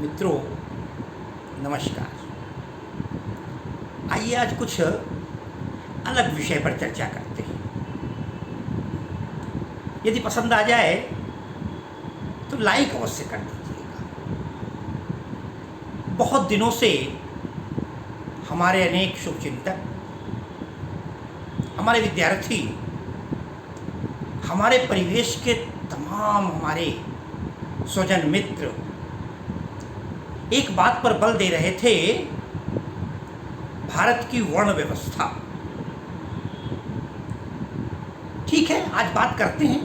मित्रों नमस्कार। आइए आज कुछ अलग विषय पर चर्चा करते हैं। यदि पसंद आ जाए तो लाइक अवश्य कर दीजिएगा। बहुत दिनों से हमारे अनेक शुभचिंतक, हमारे विद्यार्थी, हमारे परिवेश के तमाम हमारे स्वजन मित्र एक बात पर बल दे रहे थे, भारत की वर्ण व्यवस्था। ठीक है, आज बात करते हैं।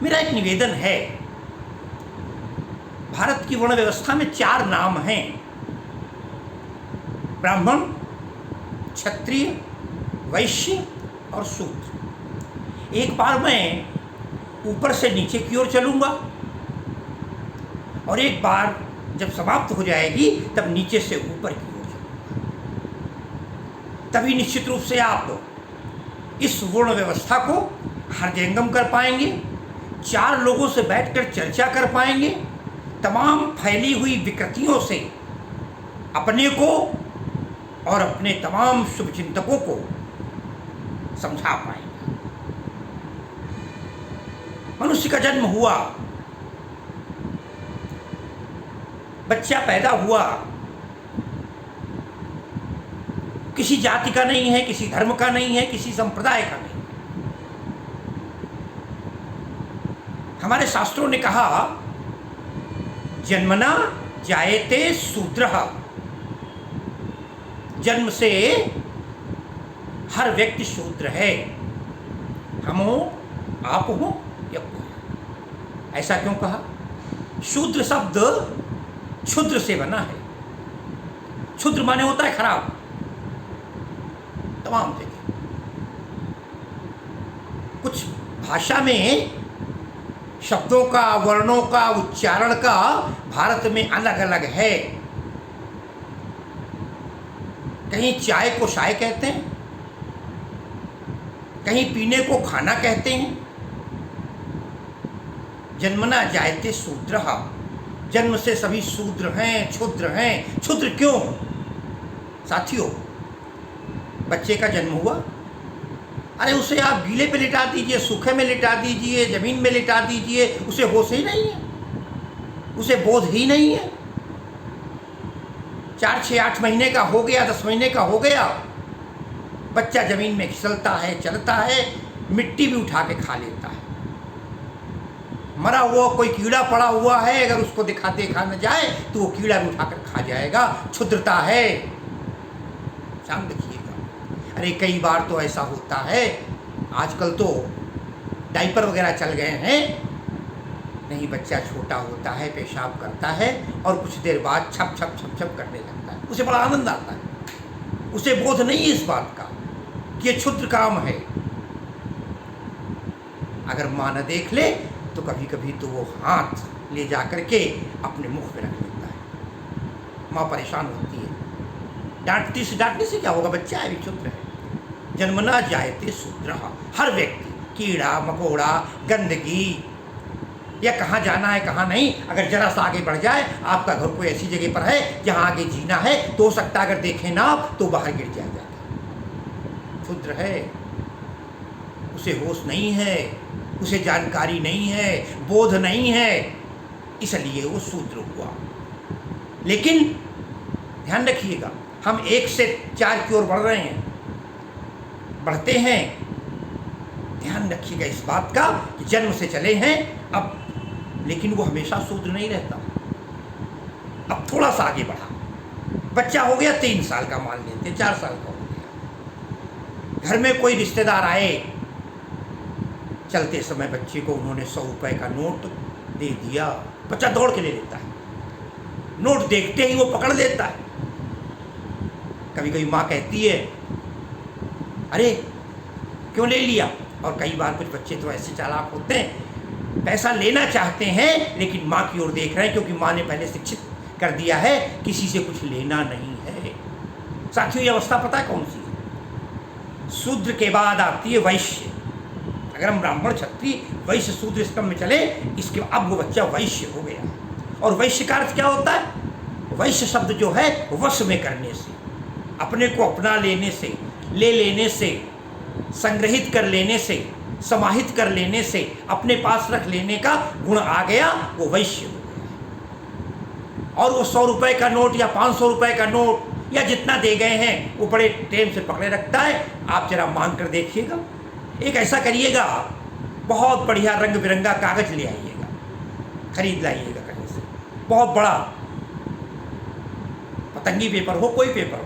मेरा एक निवेदन है, भारत की वर्ण व्यवस्था में 4 नाम हैं: ब्राह्मण, क्षत्रिय, वैश्य और शूद्र। एक बार मैं ऊपर से नीचे की ओर चलूंगा और एक बार जब समाप्त हो जाएगी तब नीचे से ऊपर की ओर चलूंगा। तभी निश्चित रूप से आप इस वर्ण व्यवस्था को हृदयंगम कर पाएंगे, 4 लोगों से बैठकर चर्चा कर पाएंगे, तमाम फैली हुई विकृतियों से अपने को और अपने तमाम शुभचिंतकों को समझा पाएंगे। मनुष्य का जन्म हुआ, बच्चा पैदा हुआ, किसी जाति का नहीं है, किसी धर्म का नहीं है, किसी संप्रदाय का नहीं। हमारे शास्त्रों ने कहा, जन्मना जायते शूद्रः। जन्म से हर व्यक्ति शूद्र है, हम हो, आप हो या कोई। ऐसा क्यों कहा? शूद्र शब्द क्षुद्र से बना है। क्षुद्र माने होता है खराब, तमाम जगह। कुछ भाषा में शब्दों का, वर्णों का, उच्चारण का भारत में अलग अलग है। कहीं चाय को शाय कहते हैं, कहीं पीने को खाना कहते हैं। जन्मना जायते शूद्रः, जन्म से सभी शूद्र हैं, क्षुद्र हैं। क्षुद्र क्यों? साथियों, बच्चे का जन्म हुआ, अरे उसे आप गीले पे लिटा दीजिए, सूखे में लिटा दीजिए, जमीन में लिटा दीजिए, उसे होश ही नहीं है, उसे बोध ही नहीं है। 4, 6, 8 महीने का हो गया, 10 महीने का हो गया, बच्चा जमीन में फिसलता है, चलता है, मिट्टी भी उठा के खा लेता है। मरा हुआ कोई कीड़ा पड़ा हुआ है, अगर उसको देखा न जाए तो वो कीड़ा भी उठाकर खा जाएगा। क्षुद्रता है, ध्यान रखिएगा। अरे कई बार तो ऐसा होता है, आजकल तो डायपर वगैरह चल गए हैं, नहीं बच्चा छोटा होता है, पेशाब करता है और कुछ देर बाद छप छप छप छप करने लगता है, उसे बड़ा आनंद आता है। उसे बोध नहीं है इस बात का कि ये क्षुद्र काम है। अगर माँ न देख ले तो कभी कभी तो वो हाथ ले जा करके अपने मुख पे रख लेता है। माँ परेशान होती है, डांटने से क्या होगा, बच्चा है, क्षुद्र है। जन्मना जायते शूद्रः। हर व्यक्ति, कीड़ा मकोड़ा, गंदगी, या कहाँ जाना है कहाँ नहीं, अगर जरा सा आगे बढ़ जाए, आपका घर कोई ऐसी जगह पर है जहाँ आगे जीना है तो हो सकता है अगर देखें ना आप तो बाहर गिर जाएगा। क्षुद्र है, उसे होश नहीं है, उसे जानकारी नहीं है, बोध नहीं है, इसलिए वो शूद्र हुआ। लेकिन ध्यान रखिएगा, हम 1 से 4 की ओर बढ़ रहे हैं, बढ़ते हैं। ध्यान रखिएगा इस बात का कि जन्म से चले हैं अब, लेकिन वो हमेशा शूद्र नहीं रहता। अब थोड़ा सा आगे बढ़ा, बच्चा हो गया 3 साल का, मान लेते 4 साल का हो गया, घर में कोई रिश्तेदार आए, चलते समय बच्चे को उन्होंने 100 रुपए का नोट दे दिया, बच्चा दौड़ के ले लेता है, नोट देखते ही वो पकड़ लेता है। कभी कभी माँ कहती है, अरे क्यों ले लिया? और कई बार कुछ बच्चे तो ऐसे चालाक होते हैं, पैसा लेना चाहते हैं लेकिन माँ की ओर देख रहे हैं, क्योंकि माँ ने पहले शिक्षित कर दिया है किसी से कुछ लेना नहीं है। साथियों, ये अवस्था पता है कौन सी है? शूद्र के बाद आती है वैश्य। अगर हम ब्राह्मण, क्षत्रिय, वैश्य, शूद्र इस क्रम में चले, इसके अब वो बच्चा वैश्य हो गया। और वैश्य का अर्थ क्या होता है? वैश्य शब्द जो है वश में करने से, अपने को अपना लेने से, ले लेने से, संग्रहित कर लेने से, समाहित कर लेने से, अपने पास रख लेने का गुण आ गया, वो वैश्य हो गया। और वो 100 रुपए का नोट या 500 रुपए का नोट या जितना दे गए हैं वो बड़े टेम से पकड़े रखता है। आप जरा मांग कर देखिएगा, एक ऐसा करिएगा, बहुत बढ़िया रंग बिरंगा कागज ले आइएगा, खरीद लाइएगा कहीं से, बहुत बड़ा पतंगी पेपर हो, कोई पेपर हो,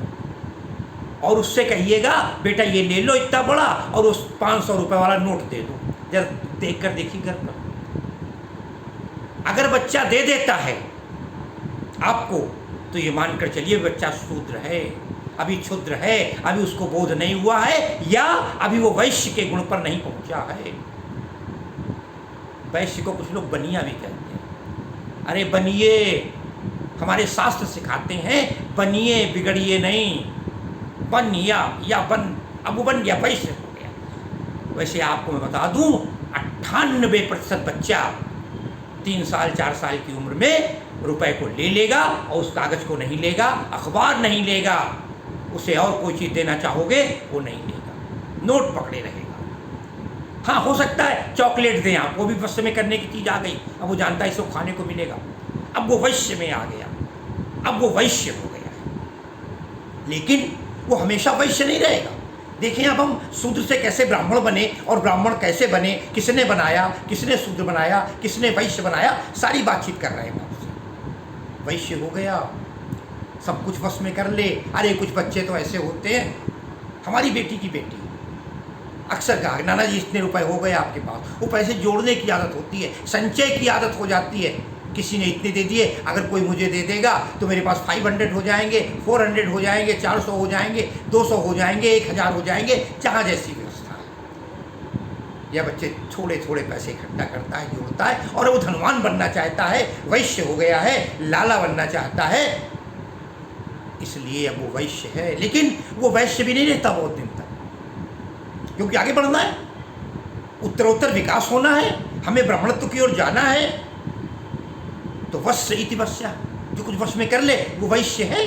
और उससे कहिएगा बेटा ये ले लो इतना बड़ा, और उस 500 रुपए वाला नोट दे दो, जरा देख कर देखिए घर पर। अगर बच्चा दे देता है आपको तो ये मानकर चलिए बच्चा शूद्र है, अभी क्षुद्र है, अभी उसको बोध नहीं हुआ है, या अभी वो वैश्य के गुण पर नहीं पहुंचा है। वैश्य को कुछ लोग बनिया भी कहते हैं। अरे बनिए, हमारे शास्त्र सिखाते हैं बनिए, बिगड़िए नहीं, बनिया या बन, अब वो बन गया, वैश्य हो गया। वैसे आपको मैं बता दूं 98% बच्चा 3 साल 4 साल की उम्र में रुपए को ले लेगा और उस कागज को नहीं लेगा, अखबार नहीं लेगा, उसे और कोई चीज़ देना चाहोगे वो नहीं लेगा, नोट पकड़े रहेगा। हाँ, हो सकता है चॉकलेट दें आप, वो भी वश में करने की चीज़ आ गई, अब वो जानता है इसको खाने को मिलेगा, अब वो वैश्य में आ गया, अब वो वैश्य हो गया है। लेकिन वो हमेशा वैश्य नहीं रहेगा। देखें अब हम शूद्र से कैसे ब्राह्मण बने और ब्राह्मण कैसे बने, किसने बनाया, किसने शूद्र बनाया, किसने वैश्य बनाया, सारी बातचीत कर रहे हैं आपसे। वैश्य हो गया, सब कुछ वश में कर ले। अरे कुछ बच्चे तो ऐसे होते हैं, हमारी बेटी की बेटी अक्सर कहा नाना जी इतने रुपए हो गए आपके पास, वो पैसे जोड़ने की आदत होती है, संचय की आदत हो जाती है। किसी ने इतने दे दिए, अगर कोई मुझे दे देगा तो मेरे पास 500 हो जाएंगे, 400 हो जाएंगे, 400 हो जाएंगे, 200 हो जाएंगे, 1000 हो जाएंगे, जहाँ जैसी व्यवस्था है। यह बच्चे थोड़े थोड़े पैसे इकट्ठा करता है, जोड़ता है, और वो धनवान बनना चाहता है, वैश्य हो गया है, लाला बनना चाहता है, इसलिए अब वो वैश्य है। लेकिन वो वैश्य भी नहीं रहता बहुत दिन तक, क्योंकि आगे बढ़ना है, उत्तरोत्तर विकास होना है, हमें ब्राह्मणत्व की ओर जाना है। तो वश्य इति वश्या, जो कुछ वश में कर ले वो वैश्य है।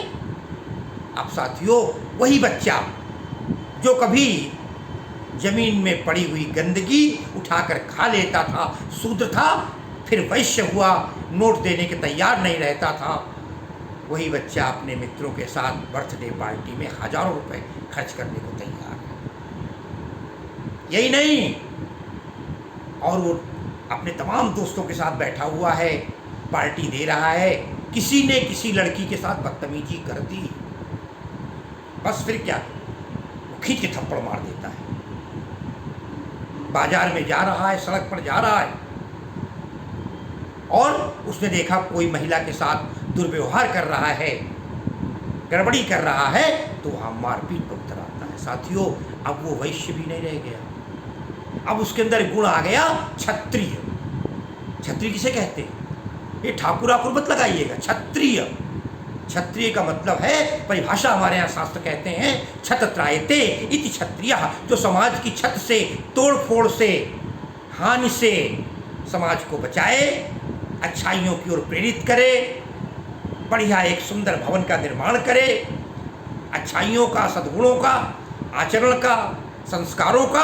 अब साथियों, वही बच्चा जो कभी जमीन में पड़ी हुई गंदगी उठाकर खा लेता था, शूद्र था, फिर वैश्य हुआ, नोट देने के तैयार नहीं रहता था, वही बच्चा अपने मित्रों के साथ बर्थडे पार्टी में हजारों रुपए खर्च करने को तैयार है। यही नहीं, और वो अपने तमाम दोस्तों के साथ बैठा हुआ है, पार्टी दे रहा है, किसी ने किसी लड़की के साथ बदतमीजी कर दी, बस फिर क्या, वो खींच के थप्पड़ मार देता है। बाजार में जा रहा है, सड़क पर जा रहा है, और उसने देखा कोई महिला के साथ दुर्व्यवहार कर रहा है, गड़बड़ी कर रहा है, तो वहाँ मारपीट पर उतर आता है। साथियों, अब वो वैश्य भी नहीं रह गया, अब उसके अंदर गुण आ गया क्षत्रिय। क्षत्रिय किसे कहते हैं? ये ठाकुर आकुर मत लगाइएगा, क्षत्रिय। क्षत्रिय का मतलब है, परिभाषा हमारे यहाँ शास्त्र कहते हैं, छत त्रायते इति क्षत्रियः, जो समाज की छत से, तोड़ फोड़ से, हानि से समाज को बचाए, अच्छाइयों की ओर प्रेरित करे, बढ़िया एक सुंदर भवन का निर्माण करे, अच्छाइयों का, सद्गुणों का, आचरण का, संस्कारों का।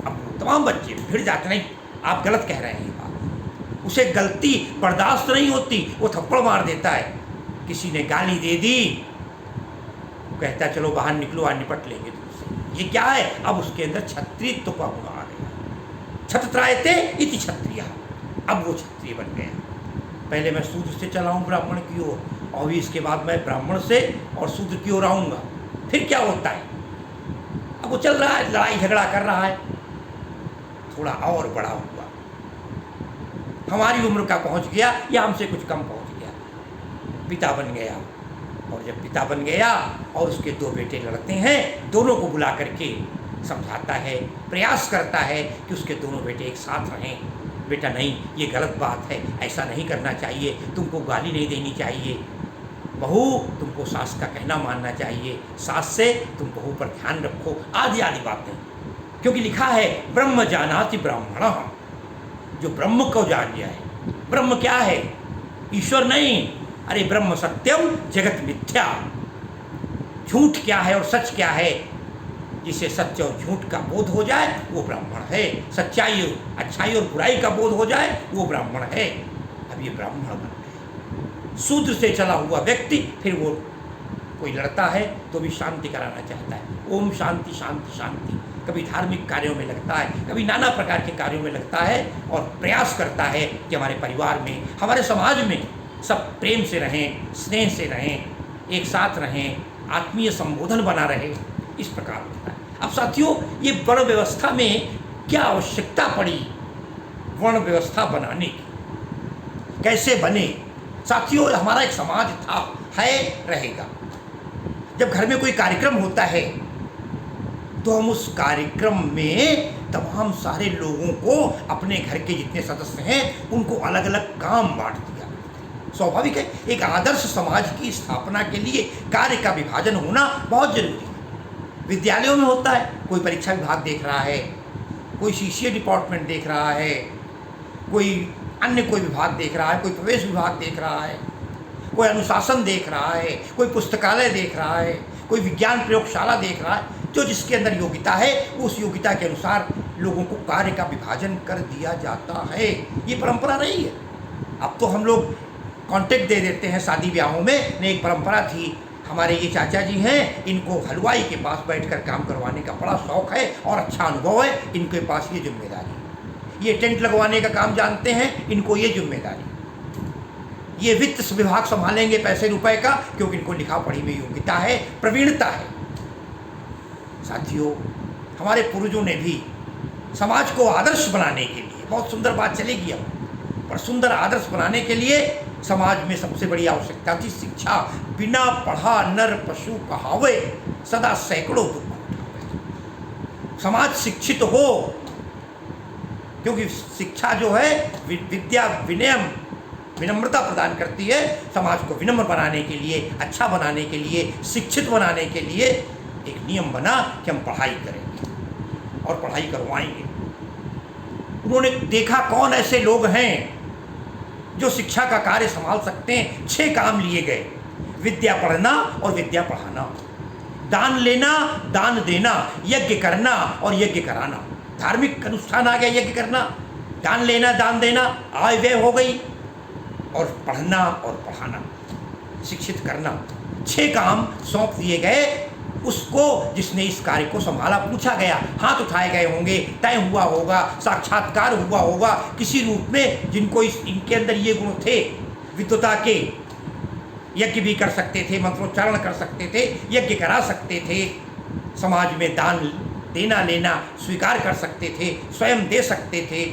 अब तमाम बच्चे भिड़ जाते, नहीं आप गलत कह रहे हैं, ये बात, उसे गलती बर्दाश्त नहीं होती, वो थप्पड़ मार देता है। किसी ने गाली दे दी, वो कहता है चलो बाहर निकलो, आज निपट लेंगे तुमसे। ये क्या है? अब उसके अंदर क्षत्रियत्व का गुण आ गया। छत त्रायते इति क्षत्रियः, अब वो क्षत्रिय बन गया। पहले मैं शूद्र से चला हूँ ब्राह्मण की ओर, और भी इसके बाद मैं ब्राह्मण से और शूद्र की ओर आऊँगा। फिर क्या होता है? अब वो चल रहा है, लड़ाई झगड़ा कर रहा है, थोड़ा और बड़ा हुआ, हमारी उम्र का पहुंच गया या हमसे कुछ कम पहुंच गया, पिता बन गया। और जब पिता बन गया और उसके 2 बेटे लड़ते हैं, दोनों को बुला करके समझाता है, प्रयास करता है कि उसके दोनों बेटे एक साथ रहें। बेटा नहीं, ये गलत बात है, ऐसा नहीं करना चाहिए, तुमको गाली नहीं देनी चाहिए, बहू तुमको सास का कहना मानना चाहिए, सास से तुम बहू पर ध्यान रखो, आदि आदि बातें। क्योंकि लिखा है ब्रह्म जानाति ब्राह्मणः, जो ब्रह्म को जान लिया है। ब्रह्म क्या है? ईश्वर नहीं, अरे ब्रह्म सत्यम जगत मिथ्या। झूठ क्या है और सच क्या है, जिसे सत्य और झूठ का बोध हो जाए वो ब्राह्मण है। सच्चाई और अच्छाई और बुराई का बोध हो जाए वो ब्राह्मण है। अब ये ब्राह्मण बन गए। शूद्र से चला हुआ व्यक्ति फिर वो कोई लड़ता है तो भी शांति कराना चाहता है। ओम शांति शांति शांति। कभी धार्मिक कार्यों में लगता है, कभी नाना प्रकार के कार्यों में लगता है और प्रयास करता है कि हमारे परिवार में, हमारे समाज में सब प्रेम से रहें, स्नेह से रहें, एक साथ रहें, आत्मीय संबोधन बना रहे। इस प्रकार होता है। अब साथियों, ये वर्ण व्यवस्था में क्या आवश्यकता पड़ी वर्ण व्यवस्था बनाने की, कैसे बने? साथियों, हमारा एक समाज था, है, रहेगा। जब घर में कोई कार्यक्रम होता है तो हम उस कार्यक्रम में तमाम सारे लोगों को, अपने घर के जितने सदस्य हैं उनको अलग अलग काम बांट दिया। स्वाभाविक है, एक आदर्श समाज की स्थापना के लिए कार्य का विभाजन होना बहुत जरूरी है। विद्यालयों में होता है, कोई परीक्षा विभाग देख रहा है, कोई CCA डिपार्टमेंट देख रहा है, कोई अन्य कोई विभाग देख रहा है, कोई प्रवेश विभाग देख रहा है, कोई अनुशासन देख रहा है, कोई पुस्तकालय देख रहा है, कोई विज्ञान प्रयोगशाला देख रहा है। जो जिसके अंदर योग्यता है उस योग्यता के अनुसार लोगों को कार्य का विभाजन कर दिया जाता है। ये परंपरा रही है। अब तो हम लोग कॉन्ट्रैक्ट दे देते हैं शादी ब्याहों में। ने एक परंपरा थी, हमारे ये चाचा जी हैं, इनको हलवाई के पास बैठकर काम करवाने का बड़ा शौक है और अच्छा अनुभव है, इनके पास ये जिम्मेदारी। ये टेंट लगवाने का काम जानते हैं, इनको ये जिम्मेदारी। ये वित्त विभाग संभालेंगे पैसे रुपए का, क्योंकि इनको लिखा पढ़ी में योग्यता है, प्रवीणता है। साथियों, हमारे पूर्वजों ने भी समाज को आदर्श बनाने के लिए, बहुत सुंदर बात चलेगी अब, पर सुंदर आदर्श बनाने के लिए समाज में सबसे बड़ी आवश्यकता थी शिक्षा। बिना पढ़ा नर पशु कहावे, सदा सैकड़ों दुख उठावे। समाज शिक्षित हो, क्योंकि शिक्षा जो है विद्या विनम्रता प्रदान करती है। समाज को विनम्र बनाने के लिए, अच्छा बनाने के लिए, शिक्षित बनाने के लिए एक नियम बना कि हम पढ़ाई करेंगे और पढ़ाई करवाएंगे। उन्होंने देखा कौन ऐसे लोग हैं जो शिक्षा का कार्य संभाल सकते हैं। 6 काम लिए गए: विद्या पढ़ना और विद्या पढ़ाना, दान लेना, दान देना, यज्ञ करना और यज्ञ कराना। धार्मिक अनुष्ठान आ गया, यज्ञ करना, दान लेना, दान देना, आय व्यय हो गई, और पढ़ना और पढ़ाना, शिक्षित करना। 6 काम सौंप दिए गए उसको जिसने इस कार्य को संभाला। पूछा गया, हाथ उठाए गए होंगे, तय हुआ होगा, साक्षात्कार हुआ होगा किसी रूप में, जिनको इनके अंदर ये गुण थे विद्वता के। यज्ञ भी कर सकते थे, मंत्रोच्चारण कर सकते थे, यज्ञ करा सकते थे, समाज में दान देना लेना स्वीकार कर सकते थे, स्वयं दे सकते थे,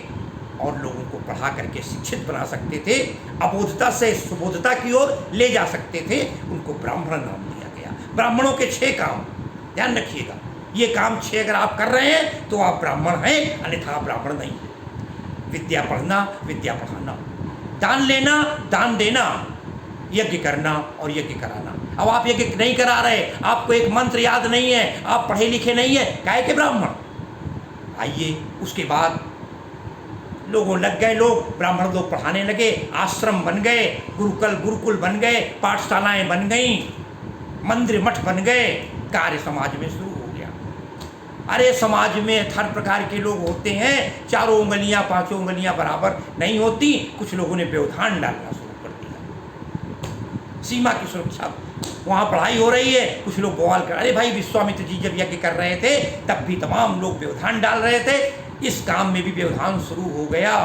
और लोगों को पढ़ा करके शिक्षित बना सकते थे, अबोधता से सुबोधता की ओर ले जा सकते थे। उनको ब्राह्मण नाम दिया गया। ब्राह्मणों के 6 काम ध्यान रखिएगा। ये काम 6 अगर आप कर रहे हैं तो आप ब्राह्मण हैं, अन्यथा आप ब्राह्मण नहीं हैं। विद्या पढ़ना, विद्या पढ़ाना, दान लेना, दान देना, यज्ञ करना और यज्ञ कराना। अब आप यज्ञ नहीं करा रहे, आपको एक मंत्र याद नहीं है, आप पढ़े लिखे नहीं है, काहे के ब्राह्मण? आइए, उसके बाद लोगों लग गए, लोग ब्राह्मण लोग पढ़ाने लगे, आश्रम बन गए, गुरुकुल बन गए, पाठशालाएं बन गई, मंदिर मठ बन गए, कार्य समाज में शुरू हो गया। अरे समाज में हर प्रकार के लोग होते हैं, 4 उंगलियां 5 उंगलियां बराबर नहीं होती। कुछ लोगों ने व्यवधान डालना शुरू कर दिया, सीमा की सुरक्षा। वहाँ पढ़ाई हो रही है, कुछ लोग बवाल कर, अरे भाई विश्वामित्र जी जब यज्ञ कर रहे थे तब भी तमाम लोग व्यवधान डाल रहे थे, इस काम में भी व्यवधान शुरू हो गया।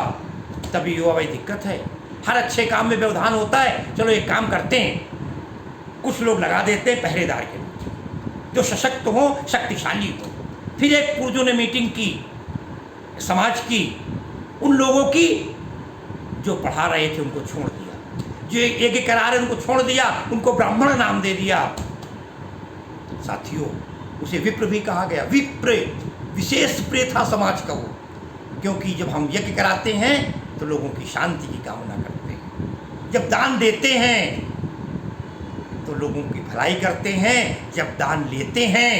तभी युवा भाई दिक्कत है। हर अच्छे काम में व्यवधान होता है। चलो एक काम करते हैं, कुछ लोग लगा देते हैं पहरेदार के रूप, जो सशक्त हो, शक्तिशाली हो। फिर एक पूर्वजों ने मीटिंग की समाज की, उन लोगों की जो पढ़ा रहे थे उनको छोड़ दिया, जो यज्ञ करा रहे उनको छोड़ दिया, उनको ब्राह्मण नाम दे दिया। साथियों, उसे विप्र भी कहा गया। विप्र विशेष प्रिय था समाज का वो, क्योंकि जब हम यज्ञ कराते हैं तो लोगों की शांति की कामना करते हैं, जब दान देते हैं तो लोगों की भलाई करते हैं, जब दान लेते हैं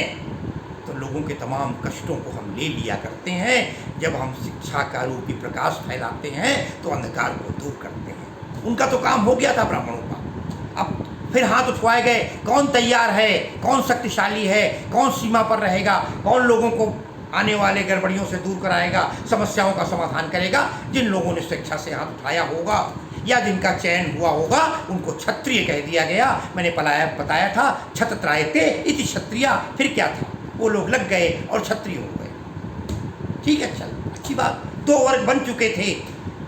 तो लोगों के तमाम कष्टों को हम ले लिया करते हैं, जब हम शिक्षा का रूपी प्रकाश फैलाते हैं तो अंधकार को दूर करते हैं। उनका तो काम हो गया था ब्राह्मणों का। अब फिर हाथ उठवाए गए, कौन तैयार है, कौन शक्तिशाली है, कौन सीमा पर रहेगा, कौन लोगों को आने वाले गड़बड़ियों से दूर कराएगा, समस्याओं का समाधान करेगा। जिन लोगों ने स्वेच्छा से हाथ उठाया होगा या जिनका चयन हुआ होगा उनको क्षत्रिय कह दिया गया। मैंने बताया था क्षत्रत्रायते इति क्षत्रिया। फिर क्या था, वो लोग लग गए और क्षत्रिय हो गए। ठीक है, चल अच्छी बात, 2 वर्ग बन चुके थे।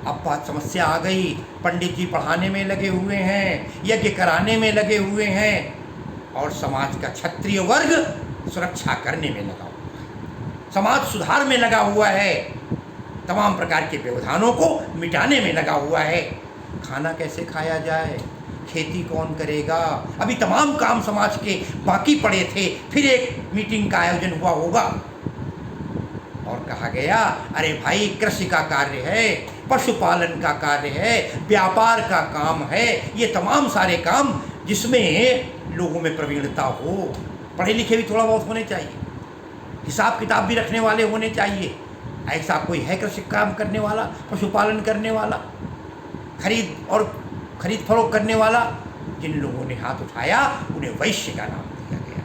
अब बात समस्या आ गई, पंडित जी पढ़ाने में लगे हुए हैं, यज्ञ कराने में लगे हुए हैं और समाज का क्षत्रिय वर्ग सुरक्षा करने में लगा हुआ है, समाज सुधार में लगा हुआ है, तमाम प्रकार के व्यवधानों को मिटाने में लगा हुआ है। खाना कैसे खाया जाए, खेती कौन करेगा, अभी तमाम काम समाज के बाकी पड़े थे। फिर एक मीटिंग का आयोजन हुआ होगा और कहा गया, अरे भाई कृषि का कार्य है, पशुपालन का कार्य है, व्यापार का काम है, ये तमाम सारे काम जिसमें लोगों में प्रवीणता हो, पढ़े लिखे भी थोड़ा बहुत होने चाहिए, हिसाब किताब भी रखने वाले होने चाहिए। ऐसा कोई है कृषि काम करने वाला, पशुपालन करने वाला, खरीद फरोख्त करने वाला? जिन लोगों ने हाथ उठाया उन्हें वैश्य का नाम दिया गया।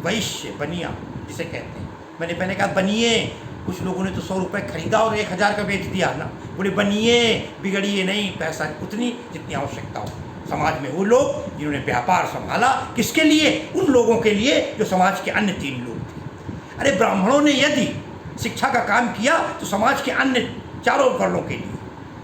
वैश्य, बनिया जिसे कहते हैं। मैंने पहले कहा बनिए, कुछ लोगों ने तो 100 रुपये खरीदा और 1000 का बेच दिया ना। बोले बनिए, बिगड़िए नहीं, पैसा उतनी जितनी आवश्यकता हो। समाज में वो लोग जिन्होंने व्यापार संभाला, किसके लिए? उन लोगों के लिए जो समाज के अन्य 3 लोग थे। अरे ब्राह्मणों ने यदि शिक्षा का काम किया तो समाज के अन्य 4 वर्णों के लिए,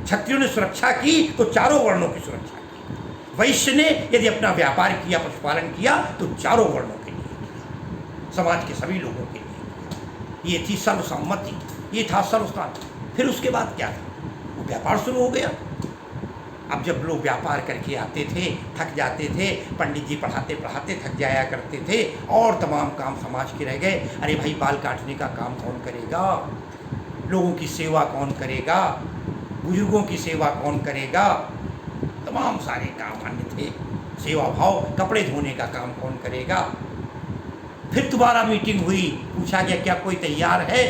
क्षत्रियों ने सुरक्षा की तो 4 वर्णों की सुरक्षा की, वैश्य ने यदि अपना व्यापार किया, पशुपालन किया तो 4 वर्णों के लिए किया, समाज के सभी लोगों के लिए। ये थी सर्वसम्मति, ये था सर्वस्थान। फिर उसके बाद क्या था, वो व्यापार शुरू हो गया। अब जब लोग व्यापार करके आते थे, थक जाते थे, पंडित जी पढ़ाते पढ़ाते थक जाया करते थे और तमाम काम समाज के रह गए। अरे भाई, बाल काटने का काम कौन करेगा, लोगों की सेवा कौन करेगा, बुजुर्गों की सेवा कौन करेगा, तमाम सारे काम अन्य थे। सेवा भाव, कपड़े धोने का काम कौन करेगा। फिर दोबारा मीटिंग हुई, पूछा गया क्या कोई तैयार है?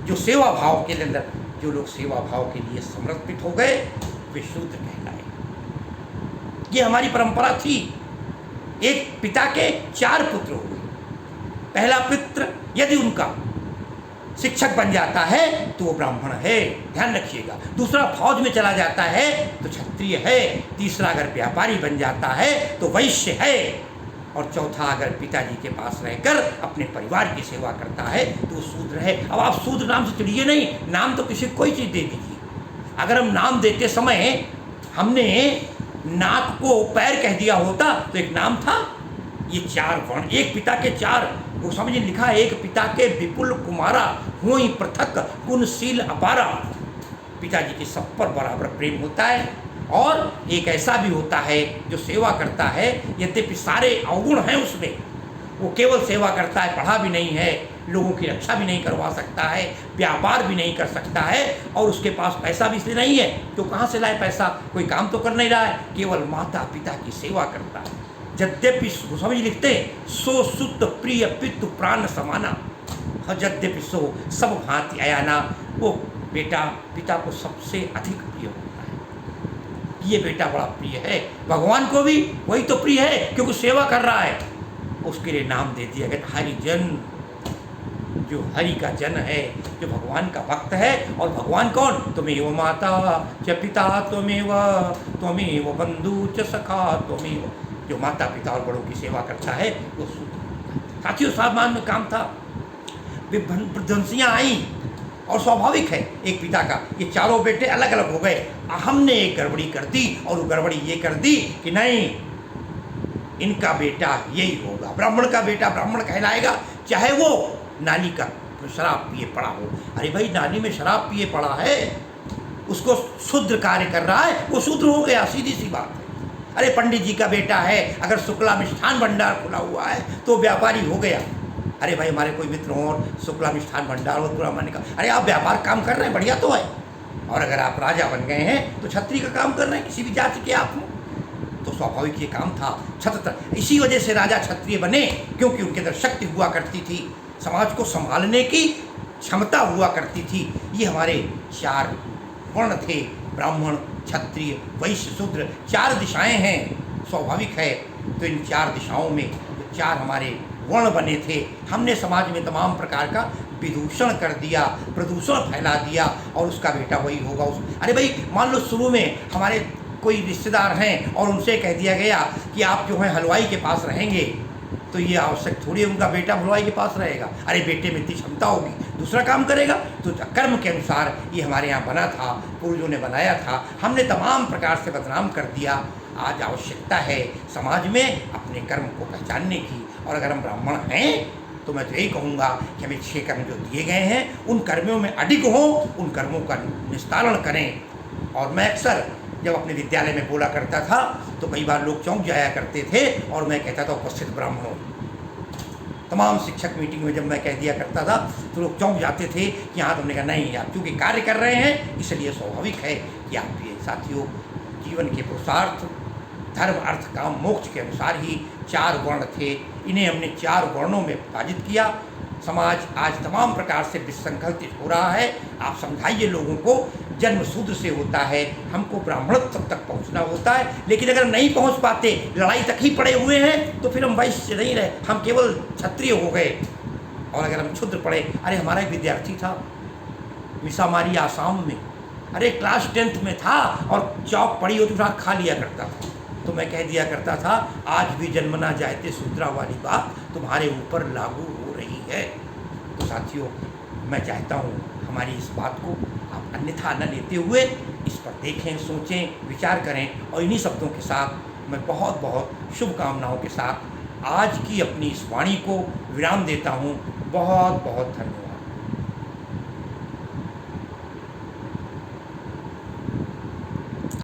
जो सेवा भाव के अंदर, जो लोग सेवा भाव के लिए समर्पित हो गए वे शूद्र कहलाए। ये हमारी परंपरा थी। एक पिता के 4 पुत्र हुए। पहला पुत्र यदि उनका शिक्षक बन जाता है तो वो ब्राह्मण है, ध्यान रखिएगा। दूसरा फौज में चला जाता है तो क्षत्रिय है। तीसरा अगर व्यापारी बन जाता है तो वैश्य है। और चौथा अगर पिताजी के पास रहकर अपने परिवार की सेवा करता है तो शूद्र है। अब आप शूद्र नाम से चिढ़िए नहीं, नाम तो किसी कोई चीज़ दे दीजिए। अगर हम नाम देते समय हमने नाक को पैर कह दिया होता तो एक नाम था। ये 4 वर्ण, एक पिता के 4, वो समझिए लिखा, एक पिता के विपुल कुमारा हुई पृथक गुणशील अपारा। पिताजी के सब पर बराबर प्रेम होता है। और एक ऐसा भी होता है जो सेवा करता है, यद्यपि सारे अवगुण हैं उसमें, वो केवल सेवा करता है, पढ़ा भी नहीं है, लोगों की रक्षा भी नहीं करवा सकता है, व्यापार भी नहीं कर सकता है, और उसके पास पैसा भी इसलिए नहीं है तो कहाँ से लाए पैसा, कोई काम तो कर नहीं रहा है, केवल माता पिता की सेवा करता है। यद्यपि समझ लिखते हैं, सो सुत प्रिय पितु प्राण समाना, यद्यपि सो सब भांति अयाना। वो बेटा पिता को सबसे अधिक प्रिय होता है। ये बेटा बड़ा प्रिय है, भगवान को भी वही तो प्रिय है क्योंकि सेवा कर रहा है। उसके लिए नाम दे दिया गया हरिजन, जो हरि का जन है, जो भगवान का भक्त है। और भगवान कौन? त्वमेव माता च पिता त्वमेव बंधु च सखा त्वमेव। जो माता पिता और बड़ों की सेवा करता है वो शूद्र। साथियों, सामान में काम था, विध्वंसियाँ आई और स्वाभाविक है एक पिता का, ये 4 बेटे अलग अलग हो गए। हमने एक गड़बड़ी कर दी और वो गड़बड़ी ये कर दी कि नहीं, इनका बेटा यही होगा, ब्राह्मण का बेटा ब्राह्मण कहलाएगा, चाहे वो नाली का शराब पिए पड़ा हो। अरे भाई, नाली में शराब पिए पड़ा है, उसको शूद्र कार्य कर रहा है, वो शूद्र हो गया, सीधी सी बात है। अरे पंडित जी का बेटा है, अगर शुक्ला मिष्ठान भंडार खुला हुआ है तो व्यापारी हो गया। अरे भाई, हमारे कोई मित्र हो और शुक्ला मिष्ठान भंडार हो, पूरा मैंने कहा अरे आप व्यापार काम कर रहे हैं, बढ़िया तो है। और अगर आप राजा बन गए हैं तो छत्री का काम कर रहे हैं, किसी भी जाति के आप हो, तो स्वाभाविक ये काम था छत्र। इसी वजह से राजा क्षत्रिय बने, क्योंकि उनके अंदर शक्ति हुआ करती थी, समाज को संभालने की क्षमता हुआ करती थी। ये हमारे 4 वर्ण थे, ब्राह्मण, क्षत्रिय, वैश्य, शूद्र, 4 दिशाएं हैं। स्वाभाविक है। तो इन 4 दिशाओं में जो 4 हमारे वर्ण बने थे, हमने समाज में तमाम प्रकार का विदूषण कर दिया, प्रदूषण फैला दिया, और उसका बेटा वही होगा। अरे भाई, मान लो शुरू में हमारे कोई रिश्तेदार हैं और उनसे कह दिया गया कि आप जो हैं हलवाई के पास रहेंगे, तो ये आवश्यक थोड़ी उनका बेटा हलवाई के पास रहेगा। अरे बेटे में इतनी क्षमता होगी, दूसरा काम करेगा। तो कर्म के अनुसार ये हमारे यहाँ बना था, पूर्वजों ने बनाया था, हमने तमाम प्रकार से बदनाम कर दिया। आज आवश्यकता है समाज में अपने कर्म को पहचानने की। और अगर हम ब्राह्मण हैं तो मैं तो यही कहूँगा कि हमें 6 कर्म जो दिए गए हैं, उन कर्मों में अडिग हो, उन कर्मों का निस्तारण करें। और मैं अक्सर जब अपने विद्यालय में बोला करता था तो कई बार लोग चौंक जाया करते थे, और मैं कहता था उपस्थित ब्राह्मणों, तमाम शिक्षक मीटिंग में जब मैं कह दिया करता था तो लोग चौंक जाते थे कि हाँ, तुमने कहा नहीं, आप चूँकि कार्य कर रहे हैं इसलिए स्वाभाविक है कि आप भी। साथियों, जीवन के पुरुषार्थ धर्म, अर्थ, काम, मोक्ष के अनुसार ही 4 वर्ण थे। इन्हें हमने 4 वर्णों में विभाजित किया। समाज आज तमाम प्रकार से विसंकल्पित हो रहा है। आप समझाइए लोगों को, जन्म शूद्र से होता है, हमको ब्राह्मणत्व तक पहुंचना होता है। लेकिन अगर नहीं पहुंच पाते, लड़ाई तक ही पड़े हुए हैं, तो फिर हम वैश्य नहीं रहे, हम केवल क्षत्रिय हो गए। और अगर हम क्षुद्र पढ़े, अरे हमारा एक विद्यार्थी था मिसामारी आसाम में, अरे क्लास 10th में था और चौक पड़ी होती तो खा लिया करता था। तो मैं कह दिया करता था, आज भी जन्मना जायते शूद्रा वाली बात तुम्हारे ऊपर लागू हो रही है। तो साथियों, मैं चाहता हूँ हमारी इस बात को आप अन्यथा न लेते हुए इस पर देखें, सोचें, विचार करें। और इन्हीं शब्दों के साथ मैं बहुत बहुत शुभकामनाओं के साथ आज की अपनी इस वाणी को विराम देता हूँ। बहुत बहुत धन्यवाद।